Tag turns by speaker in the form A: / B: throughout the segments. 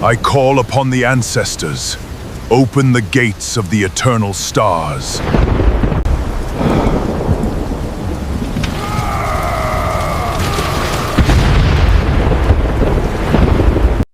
A: I call upon the ancestors. Open the gates of the eternal stars.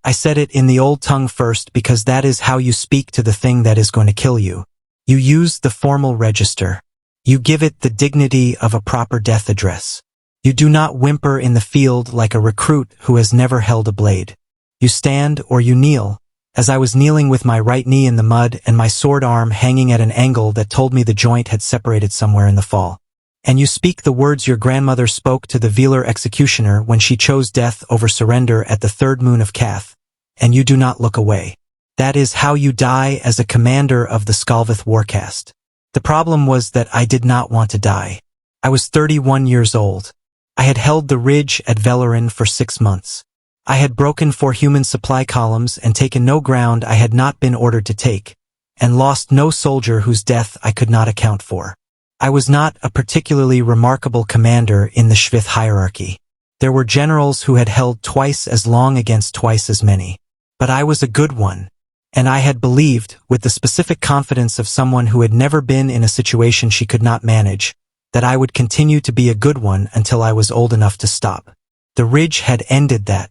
B: I said it in the old tongue first because that is how you speak to the thing that is going to kill you. You use the formal register. You give it the dignity of a proper death address. You do not whimper in the field like a recruit who has never held a blade. You stand or you kneel, as I was kneeling with my right knee in the mud and my sword arm hanging at an angle that told me the joint had separated somewhere in the fall. And you speak the words your grandmother spoke to the Velar executioner when she chose death over surrender at the third moon of Cath, and you do not look away. That is how you die as a commander of the Skalvith warcast. The problem was that I did not want to die. I was 31 years old. I had held the ridge at Velarin for 6 months. I had broken 4 human supply columns and taken no ground I had not been ordered to take, and lost no soldier whose death I could not account for. I was not a particularly remarkable commander in the Svith hierarchy. There were generals who had held twice as long against twice as many. But I was a good one, and I had believed, with the specific confidence of someone who had never been in a situation she could not manage, that I would continue to be a good one until I was old enough to stop. The ridge had ended that.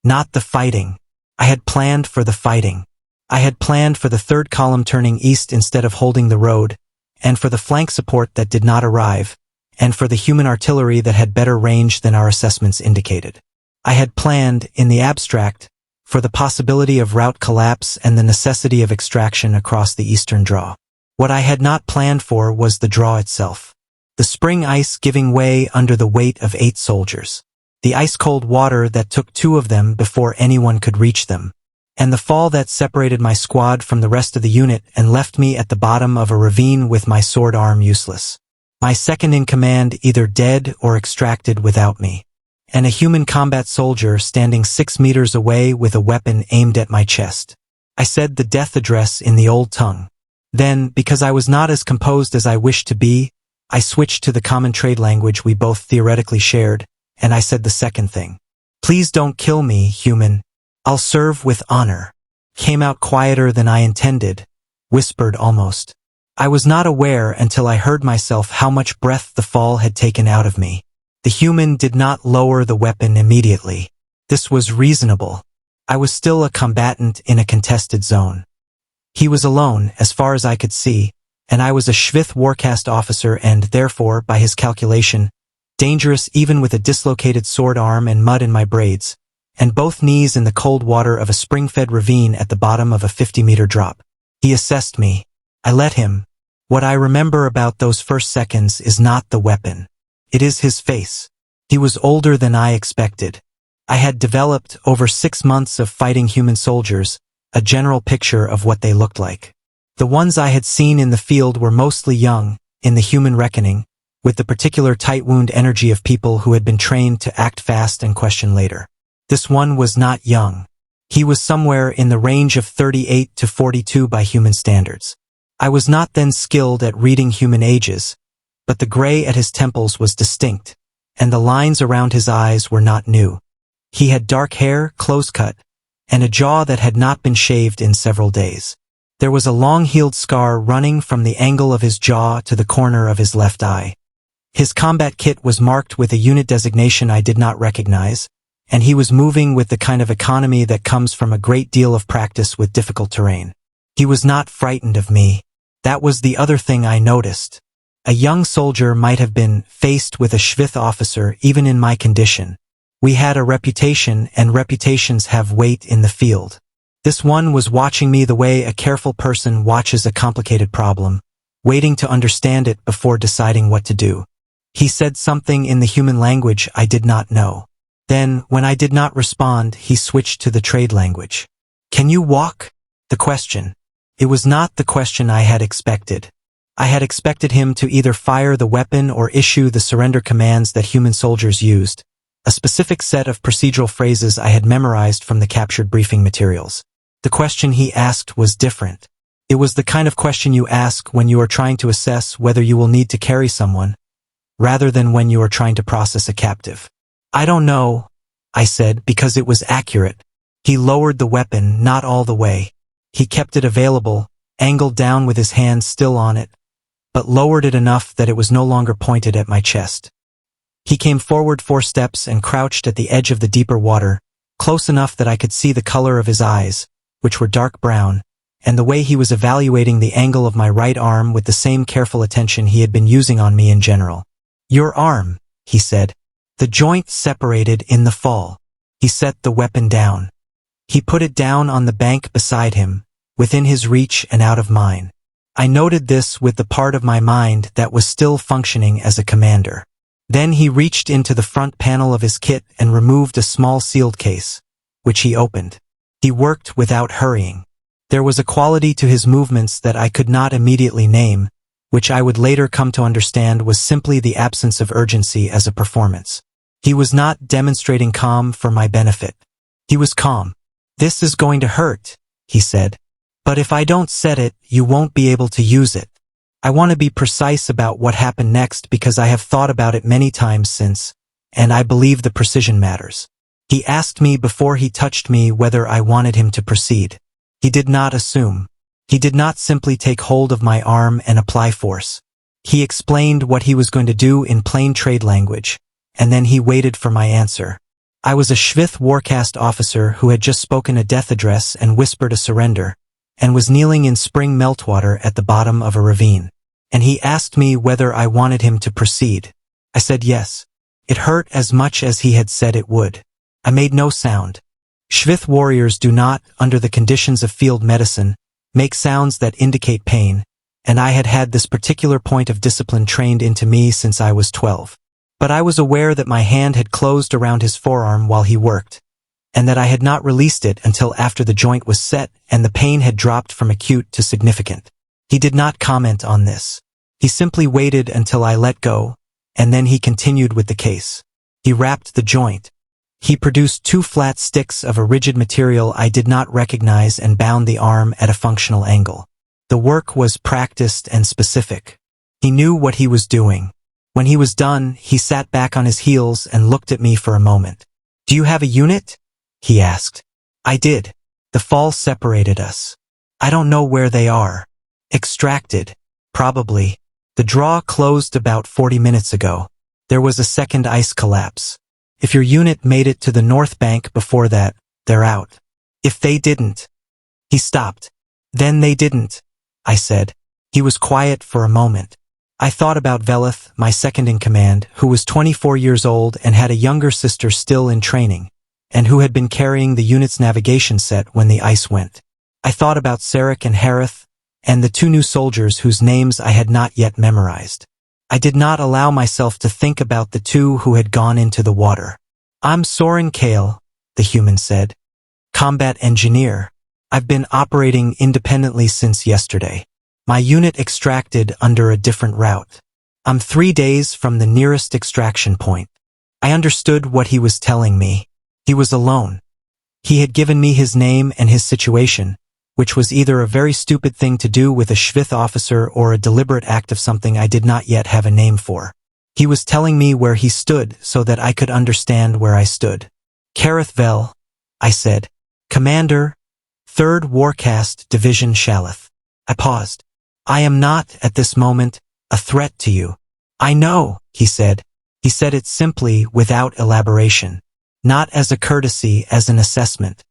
B: Not the fighting. I had planned for the fighting. I had planned for the third column turning east instead of holding the road, and for the flank support that did not arrive, and for the human artillery that had better range than our assessments indicated. I had planned, in the abstract, for the possibility of route collapse and the necessity of extraction across the eastern draw. What I had not planned for was the draw itself. The spring ice giving way under the weight of 8 soldiers. The ice-cold water that took 2 of them before anyone could reach them. And the fall that separated my squad from the rest of the unit and left me at the bottom of a ravine with my sword arm useless. My second in command either dead or extracted without me. And a human combat soldier standing 6 meters away with a weapon aimed at my chest. I said the death address in the old tongue. Then, because I was not as composed as I wished to be, I switched to the common trade language we both theoretically shared, and I said the second thing. Please don't kill me, human. I'll serve with honor. Came out quieter than I intended, whispered almost. I was not aware until I heard myself how much breath the fall had taken out of me. The human did not lower the weapon immediately. This was reasonable. I was still a combatant in a contested zone. He was alone, as far as I could see, and I was a Svith warcast officer and, therefore, by his calculation, dangerous even with a dislocated sword arm and mud in my braids, and both knees in the cold water of a spring-fed ravine at the bottom of a 50-meter drop. He assessed me. I let him. What I remember about those first seconds is not the weapon. It is his face. He was older than I expected. I had developed, over 6 months of fighting human soldiers, a general picture of what they looked like. The ones I had seen in the field were mostly young, in the human reckoning, with the particular tight wound energy of people who had been trained to act fast and question later. This one was not young. He was somewhere in the range of 38 to 42 by human standards. I was not then skilled at reading human ages, but the gray at his temples was distinct, and the lines around his eyes were not new. He had dark hair, close-cut, and a jaw that had not been shaved in several days. There was a long-healed scar running from the angle of his jaw to the corner of his left eye. His combat kit was marked with a unit designation I did not recognize, and he was moving with the kind of economy that comes from a great deal of practice with difficult terrain. He was not frightened of me. That was the other thing I noticed. A young soldier might have been faced with a Svith officer even in my condition. We had a reputation, and reputations have weight in the field. This one was watching me the way a careful person watches a complicated problem, waiting to understand it before deciding what to do. He said something in the human language I did not know. Then, when I did not respond, he switched to the trade language. Can you walk? The question. It was not the question I had expected. I had expected him to either fire the weapon or issue the surrender commands that human soldiers used, a specific set of procedural phrases I had memorized from the captured briefing materials. The question he asked was different. It was the kind of question you ask when you are trying to assess whether you will need to carry someone, rather than when you are trying to process a captive. I don't know, I said, because it was accurate. He lowered the weapon, not all the way. He kept it available, angled down with his hand still on it, but lowered it enough that it was no longer pointed at my chest. He came forward 4 steps and crouched at the edge of the deeper water, close enough that I could see the color of his eyes, which were dark brown, and the way he was evaluating the angle of my right arm with the same careful attention he had been using on me in general. "Your arm," he said. "The joint separated in the fall." He set the weapon down. He put it down on the bank beside him, within his reach and out of mine. I noted this with the part of my mind that was still functioning as a commander. Then he reached into the front panel of his kit and removed a small sealed case, which he opened. He worked without hurrying. There was a quality to his movements that I could not immediately name, which I would later come to understand was simply the absence of urgency as a performance. He was not demonstrating calm for my benefit. He was calm. "This is going to hurt," he said. "But if I don't set it, you won't be able to use it. I want to be precise about what happened next because I have thought about it many times since, and I believe the precision matters." He asked me before he touched me whether I wanted him to proceed. He did not assume. He did not simply take hold of my arm and apply force. He explained what he was going to do in plain trade language, and then he waited for my answer. I was a Schvith Warcast officer who had just spoken a death address and whispered a surrender, and was kneeling in spring meltwater at the bottom of a ravine. And he asked me whether I wanted him to proceed. I said yes. It hurt as much as he had said it would. I made no sound. Schvith warriors do not, under the conditions of field medicine, make sounds that indicate pain, and I had had this particular point of discipline trained into me since I was 12. But I was aware that my hand had closed around his forearm while he worked, and that I had not released it until after the joint was set and the pain had dropped from acute to significant. He did not comment on this. He simply waited until I let go, and then he continued with the case. He wrapped the joint. He produced 2 flat sticks of a rigid material I did not recognize and bound the arm at a functional angle. The work was practiced and specific. He knew what he was doing. When he was done, he sat back on his heels and looked at me for a moment. "Do you have a unit?" he asked. I did. The fall separated us. I don't know where they are. Extracted. Probably. The draw closed about 40 minutes ago. There was a second ice collapse. If your unit made it to the north bank before that, they're out. If they didn't. He stopped. Then they didn't, I said. He was quiet for a moment. I thought about Velith, my second in command, who was 24 years old and had a younger sister still in training, and who had been carrying the unit's navigation set when the ice went. I thought about Sarek and Harith, and the 2 new soldiers whose names I had not yet memorized. I did not allow myself to think about the 2 who had gone into the water. "I'm Soren Kale," the human said. "Combat engineer. I've been operating independently since yesterday. My unit extracted under a different route. I'm 3 days from the nearest extraction point." I understood what he was telling me. He was alone. He had given me his name and his situation, which was either a very stupid thing to do with a Schvith officer or a deliberate act of something I did not yet have a name for. He was telling me where he stood so that I could understand where I stood. "Kareth Vel," I said. "Commander, 3rd Warcast Division Shalith." I paused. "I am not, at this moment, a threat to you." "I know," he said. He said it simply, without elaboration. Not as a courtesy, as an assessment.